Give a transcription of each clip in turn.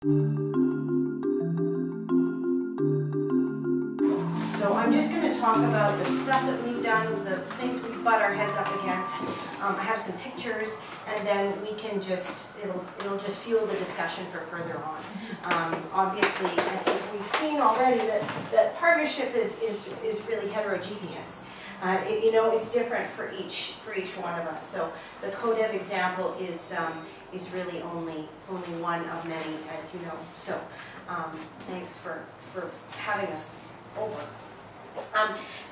So I'm just going to talk about the stuff that we've done, the things we've butt our heads up against. I have some pictures, and then we can just, it'll just fuel the discussion for further on. Obviously, I think we've seen already that partnership is really heterogeneous. You know, it's different for each one of us. So the CoDev example is really only one of many, as you know. So thanks for having us over.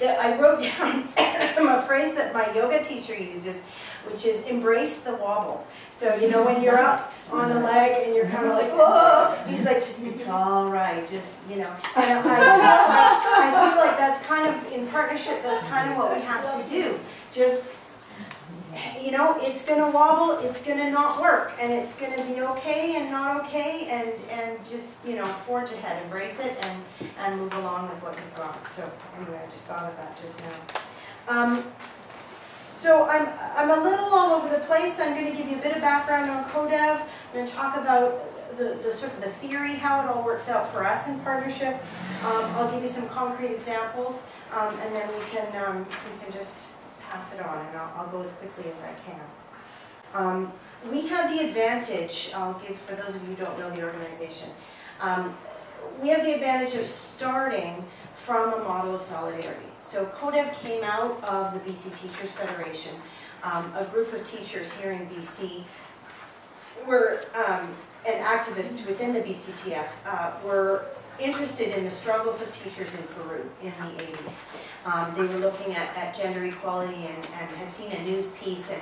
I wrote down a phrase that my yoga teacher uses, which is embrace the wobble. So, you know, when you're up on a leg and you're kind of like, oh, he's like, just, it's all right, just, you know. And I feel like that's kind of, in partnership, that's kind of what we have to do. Just, you know, it's going to wobble, it's going to not work, and it's going to be okay and not okay, and just, you know, forge ahead, embrace it, and move along with what you've got. So anyway, I just thought of that just now. So I'm a little all over the place. I'm going to give you a bit of background on CoDev. I'm going to talk about the sort of the theory, how it all works out for us in partnership. I'll give you some concrete examples, and then we can just pass it on, and I'll go as quickly as I can. We had the advantage, I'll give for those of you who don't know the organization, we have the advantage of starting from a model of solidarity. So CoDev came out of the BC Teachers Federation. A group of teachers here in BC were, and activists within the BCTF were interested in the struggles of teachers in Peru in the 80s. They were looking at gender equality and had seen a news piece and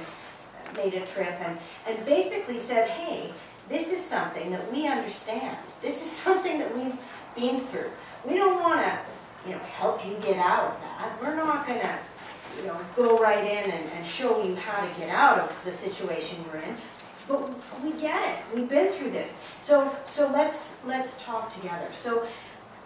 made a trip and basically said, hey, this is something that we understand. This is something that we've been through. We don't want to, you know, help you get out of that. We're not going to, you know, go right in and show you how to get out of the situation you're in. But we get it. We've been through this. So let's talk together. So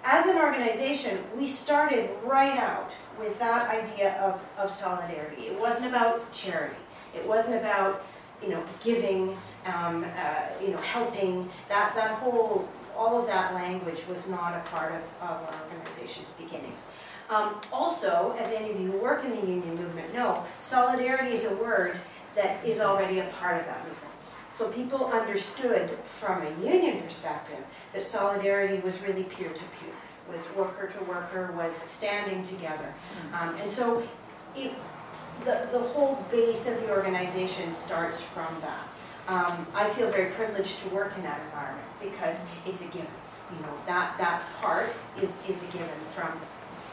as an organization, we started right out with that idea of solidarity. It wasn't about charity. It wasn't about, you know, giving, you know, helping. That whole, all of that language was not a part of our organization's beginnings. Also, as any of you who work in the union movement know, solidarity is a word that is already a part of that movement. So people understood from a union perspective that solidarity was really peer-to-peer, was worker-to-worker, was standing together. And so the whole base of the organization starts from that. I feel very privileged to work in that environment because it's a given. You know, that part is a given from,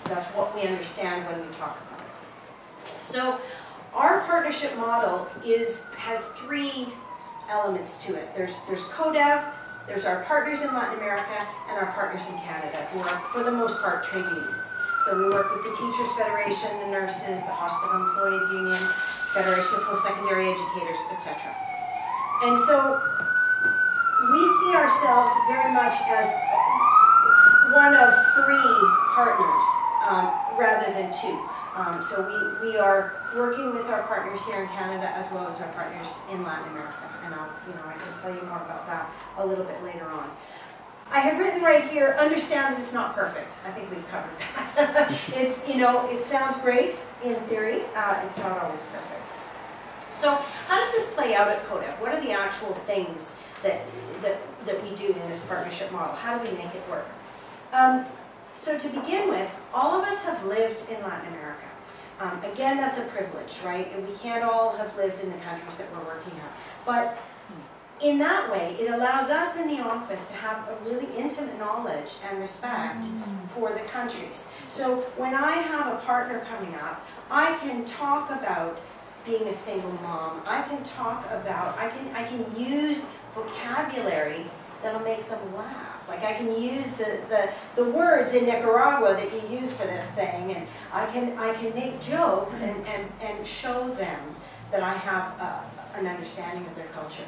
that's what we understand when we talk about it. So our partnership model has three elements to it. There's CoDev, there's our partners in Latin America, and our partners in Canada, who are, for the most part, trade unions. So we work with the Teachers Federation, the nurses, the Hospital Employees Union, Federation of Post-Secondary Educators, etc. And so we see ourselves very much as one of three partners rather than two. So we are working with our partners here in Canada as well as our partners in Latin America, and I can tell you more about that a little bit later on. I had written right here, understand that it's not perfect. I think we've covered that. It's, you know, it sounds great in theory. It's not always perfect. So how does this play out at CoDev? What are the actual things that we do in this partnership model? How do we make it work? So to begin with, all of us have lived in Latin America. Again, that's a privilege, right? And we can't all have lived in the countries that we're working at. But in that way, it allows us in the office to have a really intimate knowledge and respect for the countries. So when I have a partner coming up, I can talk about being a single mom. I can talk about, I can use vocabulary that'll make them laugh. Like I can use the words in Nicaragua that you use for this thing, and I can make jokes and show them that I have an understanding of their culture.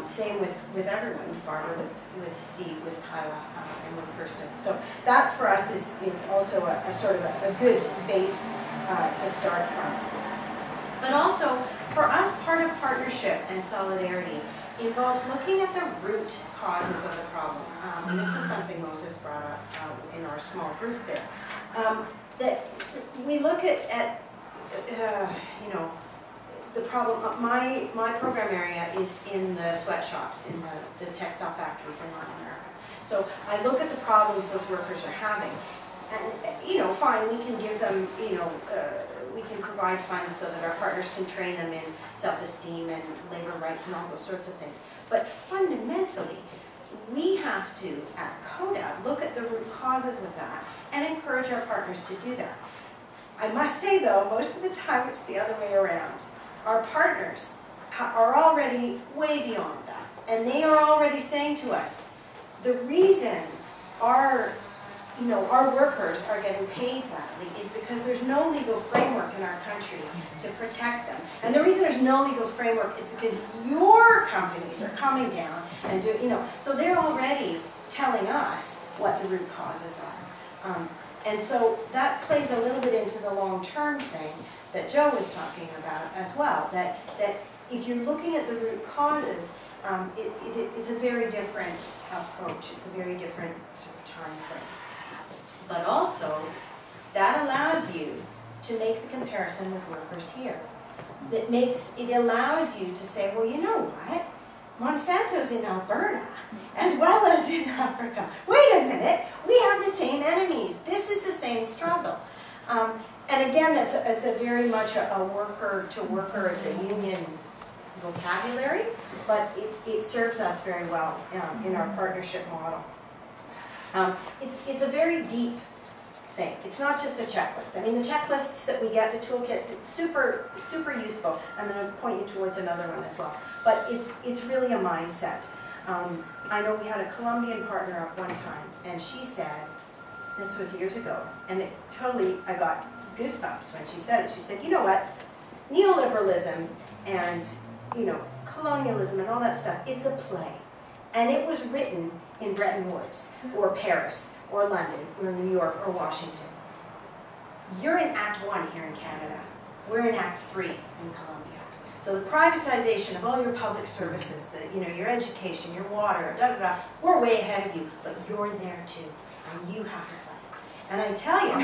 Same with everyone, with Barbara, with Steve, with Kyla, and with Kirsten. So that for us is also a sort of a good base to start from. But also, for us, part of partnership and solidarity involves looking at the root causes of the problem. And this was something Moses brought up in our small group there. That we look at you know, the problem. My program area is in the sweatshops, in the textile factories in Latin America. So I look at the problems those workers are having. And, you know, fine, we can give them, you know, we can provide funds so that our partners can train them in self-esteem and labor rights and all those sorts of things. But fundamentally, we have to, at CoDev, look at the root causes of that and encourage our partners to do that. I must say, though, most of the time it's the other way around. Our partners are already way beyond that. And they are already saying to us, the reason our workers are getting paid badly is because there's no legal framework in our country to protect them. And the reason there's no legal framework is because your companies are coming down and do, you know, so they're already telling us what the root causes are. And so that plays a little bit into the long-term thing that Joe was talking about as well, that if you're looking at the root causes, it's a very different approach. It's a very different sort of time frame. But also, that allows you to make the comparison with workers here. It allows you to say, well, you know what? Monsanto's in Alberta as well as in Africa. Wait a minute, we have the same enemies. This is the same struggle. And again, it's a very much a worker to worker, it's a union vocabulary, but it serves us very well in our partnership model. It's a very deep thing. It's not just a checklist. I mean, the checklists that we get, the toolkit, it's super, super useful. I'm going to point you towards another one as well. But it's really a mindset. I know we had a Colombian partner up one time, and she said, this was years ago, and it totally, I got goosebumps when she said it. She said, you know what, neoliberalism and, you know, colonialism and all that stuff, it's a play. And it was written in Bretton Woods, or Paris, or London, or New York, or Washington. You're in Act 1 here in Canada. We're in Act 3 in Colombia. So the privatization of all your public services, your education, your water, we're way ahead of you, but you're there too, and you have to fight. And I tell you,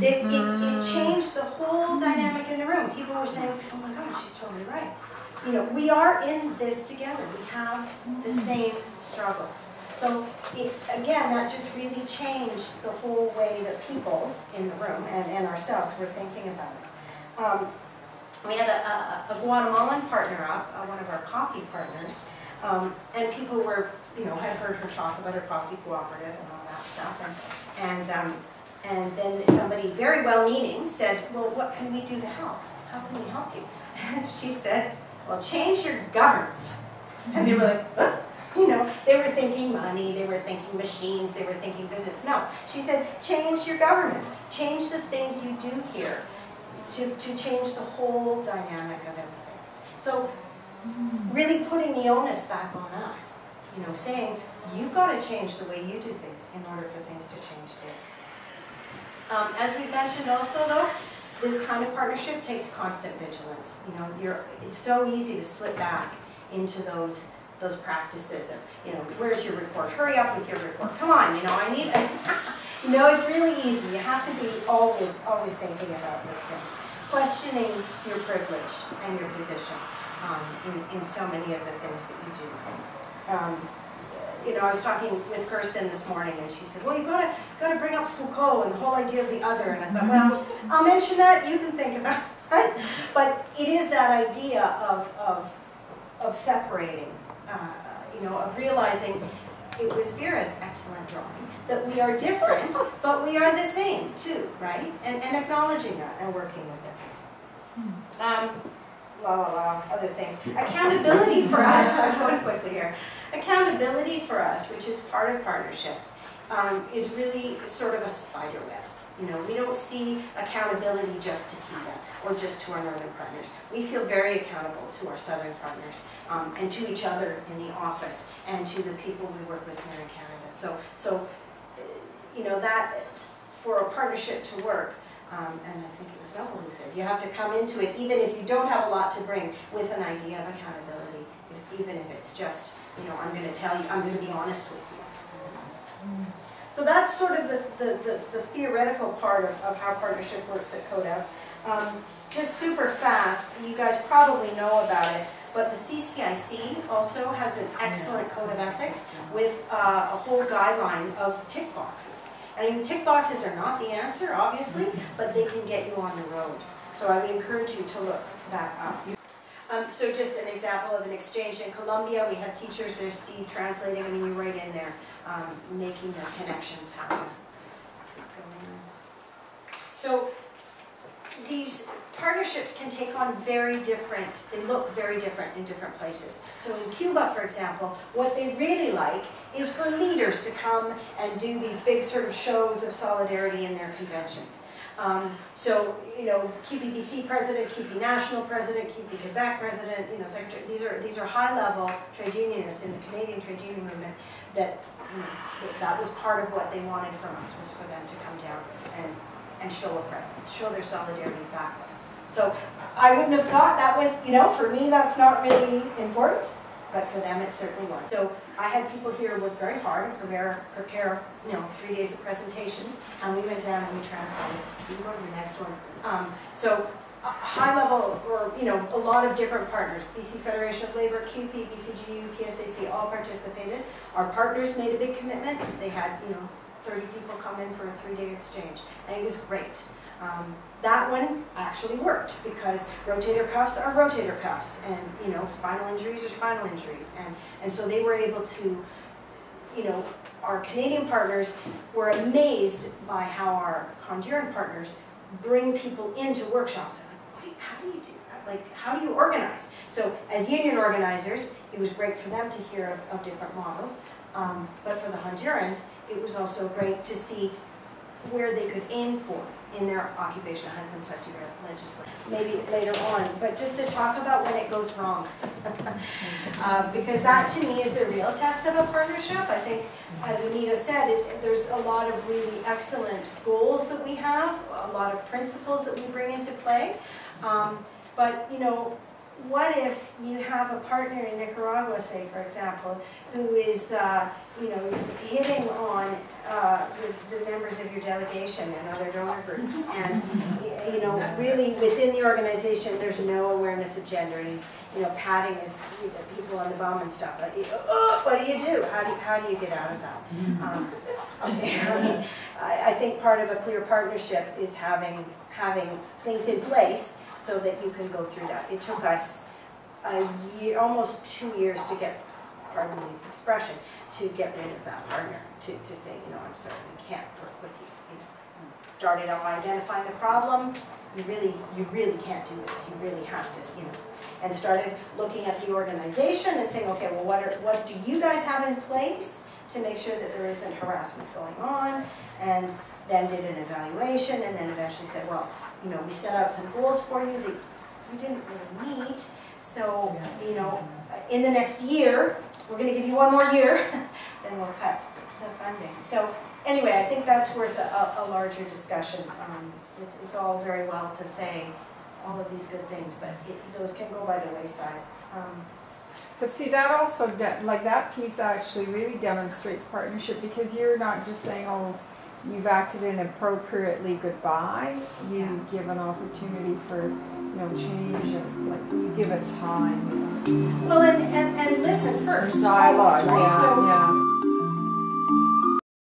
it changed the whole dynamic in the room. People were saying, oh my God, she's totally right. You know, we are in this together. We have the same struggles. So again, that just really changed the whole way that people in the room and ourselves were thinking about it. We had a Guatemalan partner up, one of our coffee partners, and people were, had heard her talk about her coffee cooperative and all that stuff. And then somebody very well-meaning said, well, what can we do to help? How can we help you? And she said, well, change your government. And they were like, huh? They were thinking money, they were thinking machines, they were thinking visits. No, she said, change your government. Change the things you do here to change the whole dynamic of everything. So really putting the onus back on us, saying, you've got to change the way you do things in order for things to change there. As we mentioned also, though, this kind of partnership takes constant vigilance. It's so easy to slip back into those practices of, where's your report? Hurry up with your report. Come on, I need a, it's really easy. You have to be always thinking about those things. Questioning your privilege and your position in so many of the things that you do. I was talking with Kirsten this morning, and she said, well, you've got to bring up Foucault and the whole idea of the other. And I thought, well, I'll mention that. You can think about it. But it is that idea of separating, of realizing, it was Vera's excellent drawing, that we are different, but we are the same too, right? And acknowledging that and working with it. Other things. Accountability for us, I'm going quickly here. Accountability for us, which is part of partnerships, is really sort of a spider web. We don't see accountability just to CETA or just to our northern partners. We feel very accountable to our southern partners and to each other in the office and to the people we work with here in Canada. So that for a partnership to work, and I think it was Noble who said, you have to come into it, even if you don't have a lot to bring, with an idea of accountability. even if it's just, you know, I'm going to tell you, I'm going to be honest with you. So that's sort of the theoretical part of how partnership works at CoDev. Just super fast, you guys probably know about it, but the CCIC also has an excellent code of ethics with a whole guideline of tick boxes. I mean, tick boxes are not the answer, obviously, but they can get you on the road. So I would encourage you to look that up. So just an example of an exchange in Colombia, we had teachers, there's Steve translating, I mean, you're right in there, making the connections happen. So these partnerships can take on very different, they look very different in different places. So in Cuba, for example, what they really like is for leaders to come and do these big sort of shows of solidarity in their conventions. So, you know, QPBC president, QP national president, QP Quebec president, you know, secretary, these are high-level trade unionists in the Canadian trade union movement that, you know, that was part of what they wanted from us, was for them to come down and show a presence, show their solidarity that way. So I wouldn't have thought that was, you know, for me that's not really important, but for them it certainly was. So I had people here work very hard and prepare, you know, 3 days of presentations, and we went down and we translated. You can go to the next one. So high level, or, you know, a lot of different partners. BC Federation of Labor, QP, BCGU, PSAC all participated. Our partners made a big commitment. They had, you know, 30 people come in for a 3-day exchange, and it was great. That one actually worked because rotator cuffs are rotator cuffs, and, you know, spinal injuries are spinal injuries, and so they were able to, you know, our Canadian partners were amazed by how our Honduran partners bring people into workshops. They're like, how do you do that? Like, how do you organize? So as union organizers, it was great for them to hear of different models, but for the Hondurans, it was also great to see where they could aim for in their occupational health and safety legislation, maybe later on, but just to talk about when it goes wrong. Because that to me is the real test of a partnership. I think, as Anita said, there's a lot of really excellent goals that we have, a lot of principles that we bring into play. But, you know, what if you have a partner in Nicaragua, say, for example, who is, you know, hitting on the members of your delegation and other donor groups, and, you know, really within the organization, there's no awareness of gender, and he's, you know, patting his, you know, people on the bum and stuff. What do you do? How do you get out of that? I mean, I think part of a clear partnership is having things in place so that you can go through that. It took us a year, almost 2 years to get, pardon the expression, to get rid of that partner, to say, you know, I'm sorry, we can't work with you. You know, started out by identifying the problem. You really can't do this. You really have to, you know, and started looking at the organization and saying, okay, well, what do you guys have in place to make sure that there isn't harassment going on? And then did an evaluation, and then eventually said, well, you know, we set out some goals for you that we didn't really meet. So, you know, in the next year, we're going to give you 1 more year, then we'll cut the funding. So anyway, I think that's worth a larger discussion. It's all very well to say all of these good things, but those can go by the wayside. But see, that also, like that piece actually really demonstrates partnership, because you're not just saying, oh, you've acted inappropriately, goodbye. You give an opportunity for, you know, change, and like you give it time. Well, and listen first. Dialogue, right? yeah, So, yeah.